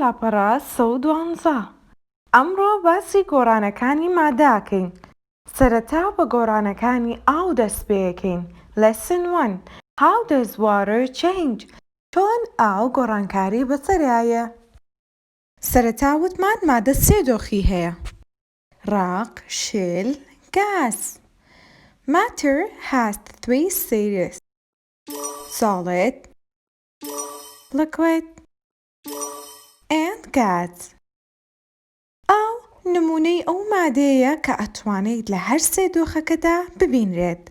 لاپەڕە 112 ئەمڕۆ باسی گۆڕانەکانی مادداکەین. سەرەتا بە گۆڕانەکانی ئاو دەست پێەکەین. Lesson 1. How does water change? چۆن ئاو گۆڕانکاری بەسەریایە؟ سەرەتا وتمان ماددە 3 دۆخی هەیە. ڕاق، شل، gas. Matter has 3 stages: solid, liquid, and gas. ئاو نمونەی ئەو مادەیە کە ئەتوانێت لە هەر 3 دۆخەکەدا ببینرێت.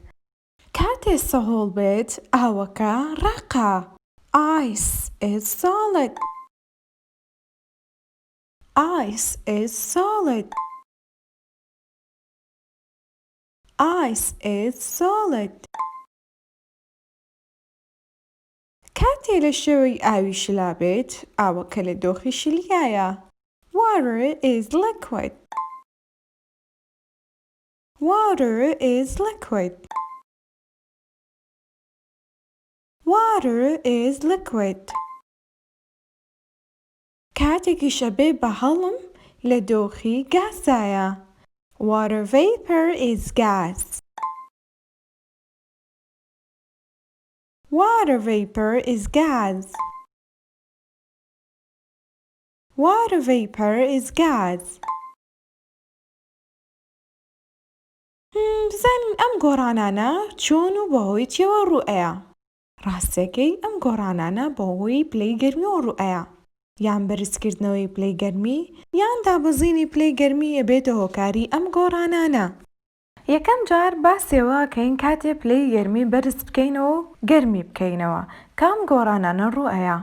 کاتێ سەهۆڵ بێت ئاوەکە ڕاقە. Ice is solid. Ice is solid. Ice is solid. کاتێ لە شێوەی ئاوی شلا بێت ئاوەکە لە دۆخی شلیایە. Water is liquid. Water is liquid. Water is liquid. کاتێکی شەبێ بە هەڵم لە دۆخی گازایە. Water vapor is gas. Water vapor is gas. Water vapor is gas. بزانین ئەم گۆڕانانە چۆن و بەهۆی چیەوە ڕوئەیە. ڕاستیەکەی ئەم گۆڕانانە بەهۆی پلەی گەرمیەوە ڕوئەیە. یان بەرزکردنەوەی پلەی گەرمی یان دابەزینی پلەی گەرمی ئەبێتە هۆکاری ئەم گۆڕانانە. یەکەم جار باسیەوە کەین کاتێ پلەی گەرمی بەرز بکەینەوە و گەرمی بکەینەوە کام گۆڕانانە ڕوئەیە.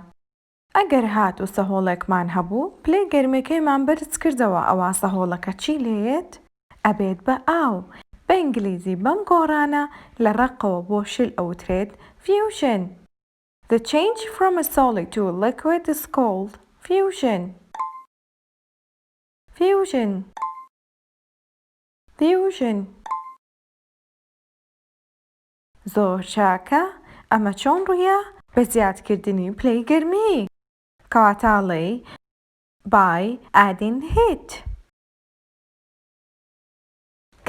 ئەگەر هات و سەهۆڵێکمان هەبوو پلەی گەرمیەکەیمان بەرز کردەوە ئەوە سەهۆڵەکە چی لێیت؟ ئەبێت بە ئاو. بە ئینگلیزی بەم گۆڕانە لە ڕقەوە بۆ شل ئەوترێت fusion. The change from a solid to a liquid is called fusion. Fusion. Fusion. زۆر چاکە. ئەمە چۆن ڕوویە؟ بە زیادکردنی پلەی گەرمی. کەواتاڵێ by adding heat.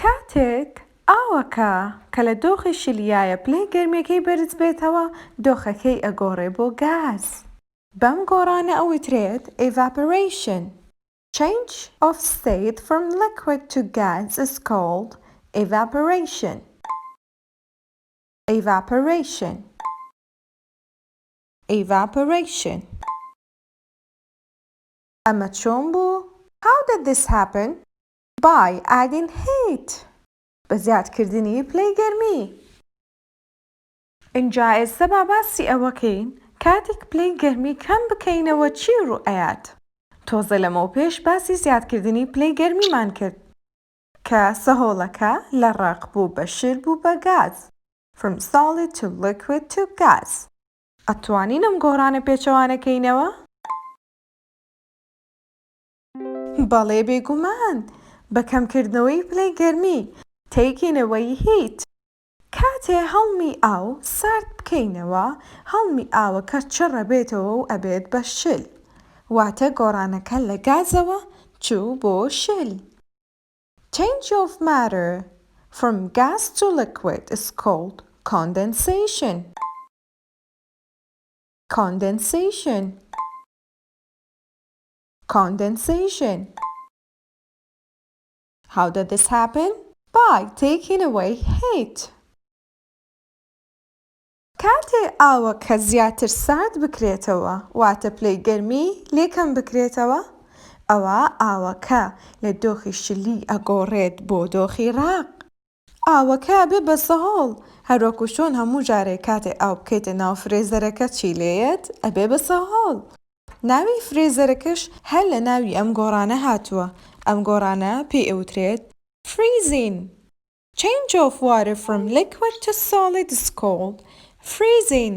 کاتێک ئاوەکە کە لە دۆخی شلیایە پلەی گەرمیەکەی بەرز بێتەوە دۆخەکەی ئەگۆڕێ بۆ گاز. بەم گۆڕانە ئەوترێت evaporation. Change of state from liquid to gas is called evaporation. Evaporation. Evaporation. ئەمە چۆن بوو؟ How did this happen? By adding heat. بە زیادکردنی پلەی گەرمی. اینجا ئێستا با باسی ئەوەکەین کاتێک پلەی گەرمی کەم بکەینەوە چی ڕوئەیات؟ تۆزە لەمەو پێش باسی زیادکردنی پلەی گەرمیمان کرد کە سەهۆڵەکە لە ڕق بوو بە شل بوو بە گاز. From solid to liquid to gas. ئەتوانین ئەم گۆڕانە پێچەوانەکەینەوە؟ بەڵێ بێگومان. بە کەمکردنەوەی پلەی گەرمی taking away heat. کاتێ هەڵمی ئاو سارد بکەینەوە هەڵمی ئاوەکە چڕە بێتەوە و ئەبێت بە شل. واتە گۆڕانەکە لە گازەوە چوو بۆ شل. Change of matter from gas to liquid is called condensation. Condensation. Condensation. How did this happen? By taking away heat. کاتێ ئاوەکە زیاتر سارد بکرێتەوە واتە پلەی گەرمی لێکەم بکرێتەوە ئەوە ئاوەکە لە دۆخی شلی ئەگۆڕێت بۆ دۆخی ڕاق. ئاوەکە بێ بە سەهۆڵ هەروەکو چۆن هەموو جارێک کاتێ ئاو بکەیتە ناو فرێزەرەکە چی لێیت؟ ئەبێ بە سەهۆڵ. ناوی فرێزەرەکەش هەر لە ناوی ئەم گۆڕانە هاتووە. ئەم گۆڕانە پێی ئەوترێت freezing. Change of water from liquid to solid is called freezing.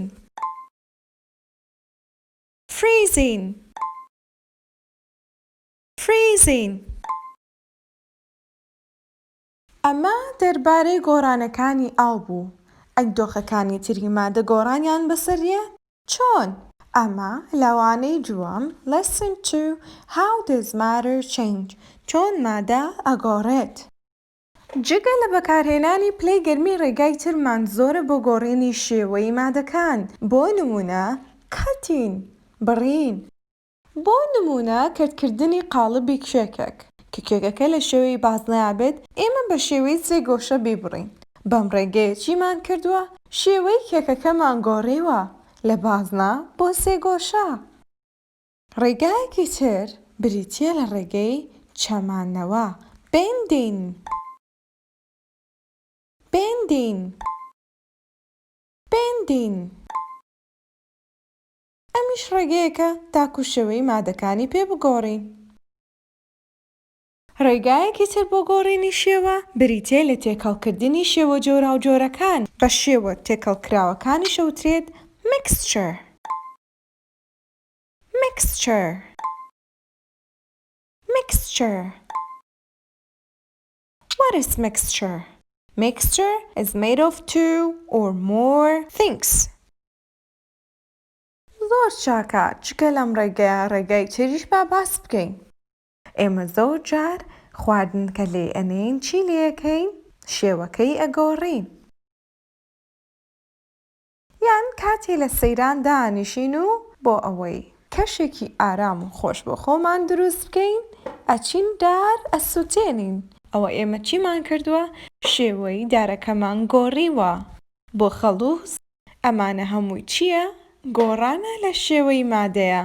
Freezing. Freezing. ئەمە دەربارەی گۆڕانەکانی ئاو بوو. ئەک دۆخەکانی تری مادە گۆڕانیان بەسەریە؟ چۆن؟ ئەمە لەوانەی دووەم Lesson 2 How does matter change؟ چۆن مادە ئەگۆڕێت. جگە لە بەکارهێنانی پلەی گەرمی ڕێگای ترمان زۆرە بۆ گۆڕینی شێوەی مادەکان. بۆ نمونە cutting بڕین. بۆ نمونە کردکردنی قاڵبی کێکێک کە کێکەکە لە شێوەی بازنەیە بێت ئێمە بە شێوەی سێ گۆشە بیبڕین. بەم ڕێگەیە چیمان کردووە؟ شێوەی کێکەکەمان گۆڕیوە لە بازنە بۆ سێ گۆشە. ڕێگایەکی تر بریتیە لە ڕێگەی چەمانەوە bending. bending bending ئەمیش ڕێگەیەکە تاکو شێوەی مادەکانی پێ بگۆڕین. ڕێگایەکی تر بۆ گۆڕینی شێوە بریتیە لە تێکەڵکردنی شێوە جۆرا و جۆرەکان بە شێوە تێکەڵکراوەکانی شەوترێت mixture. mixture mixture What is mixture? Mixture is made of two or more things. زۆر چاکە چکە لەم ڕێگای تریش با باس بکەین. ئێمە زۆر جار خواردن کە لێ ئەنێین چی لێەکەین؟ شێوەکەی ئەگۆڕین. یان کاتێ لە سەیران دانیشین و بۆ ئەوەی کەشێکی ئارام و خۆش بۆ خۆمان دروست بکەین ئەچین دار ئەسووتێنین. ئەوە ئێمە چیمان کردووە؟ شێوەی دارەکەمان گۆڕیوە. بۆ خەڵووس ئەمانە هەمووی چییە؟ گۆڕانە لە شێوەی مادەیە.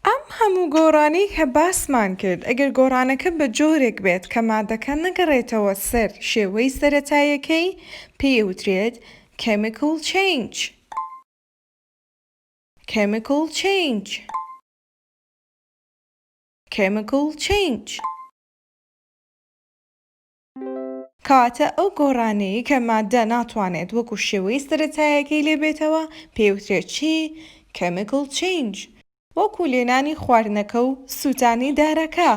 ئەم هەموو گۆڕانەی کە باسمان کرد ئەگەر گۆڕانەکە بە جۆرێک بێت کە مادەکە نەگەڕێتەوە سەر شێوەی سەرەتاییەکەی پێوترێت chemical change. chemical change chemical change کاتە ئەو گۆڕانەی کە مادە ناتوانێت وەکو شێوەی سەرەتاییەکەی لێبێتەوە پێوترێت چی؟ chemical change وەکو لێنانی خواردنەکە و سووتانی دارەکە.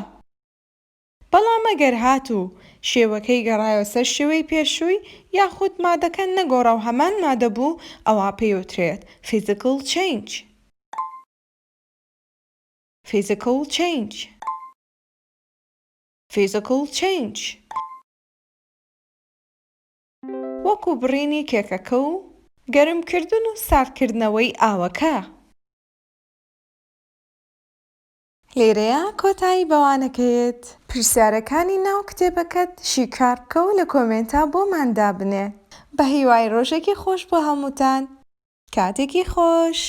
بەڵام ئەگەر هاتوو شێوەکەی گەڕایەوە سەر شێوەی پێشووی یاخود مادەکە نەگۆڕا و هەمان مادە بوو ئەوە پێوترێت physical change. physical change physical change وەکو بڕینی کێکەکە و گەرمکردن و ساردکردنەوەی ئاوەکە. لێرەیە کۆتایی بەوانەکەیت پرسیارەکانی ناو کتێبەکەت شیکار بکە و لە کۆمنتا بۆمان دابنێ. بە هیوای ڕۆژێکی خۆش بۆ هەمووتان. کاتێکی خۆش.